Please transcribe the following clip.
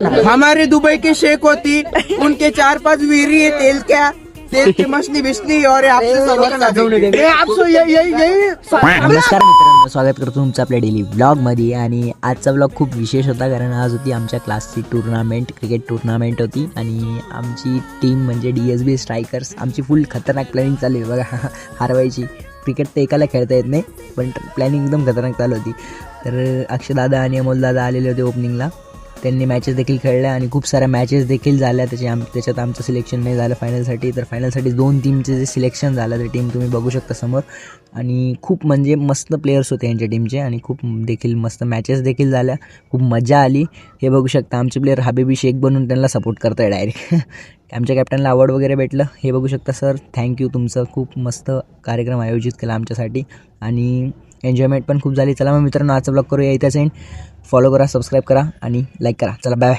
हमारे दुबई के शेख होती, उनके 4-5 वीरी है, तेल क्या तेल की मछली बिछली और आपसे नमस्कार मित्रांनो, स्वागत करतो तुमचं आपल्या डेली ब्लॉगमध्ये. आणि आजचा ब्लॉग खूप विशेष होता, कारण आज होती आमच्या क्लासची टुर्नामेंट, क्रिकेट टुर्नामेंट होती. आणि आमची टीम म्हणजे DSB स्ट्रायकर्स, आमची फुल खतरनाक प्लॅनिंग चालू आहे बघा हरवायची. क्रिकेट तर एकाला खेळता येत नाही, पण प्लॅनिंग एकदम खतरनाक चालू होती. तर अक्षयदादा आणि अमोलदादा आलेले होते ओपनिंगला. त्यांनी मॅचेस देखील खेळल्या आणि खूप साऱ्या मॅचेस देखील झाल्या. त्याच्यात आमचं सिलेक्शन नाही झालं फायनलसाठी. तर फायनलसाठी 2 टीमचे जे सिलेक्शन झालं, ते टीम तुम्ही बघू शकता समोर. आणि खूप म्हणजे मस्त प्लेयर्स होते यांच्या टीमचे आणि खूप देखील मस्त मॅचेस देखील झाल्या. खूप मजा आली. हे बघू शकता आमचे प्लेयर हबीबी शेख बनून त्यांना सपोर्ट करत आहे डायरेक्ट. आमच्या कॅप्टनला अवॉर्ड वगैरे भेटलं. हे बघू शकता सर, थँक्यू, तुमचं खूप मस्त कार्यक्रम आयोजित केला आमच्यासाठी आणि एन्जॉयमेंट पण खूप झाली. चला मग मित्रांनो, आजचा ब्लॉग करूया इथंच एंड. फॉलो करा, सबस्क्राईब करा आणि लाईक करा. चला बाय बाय.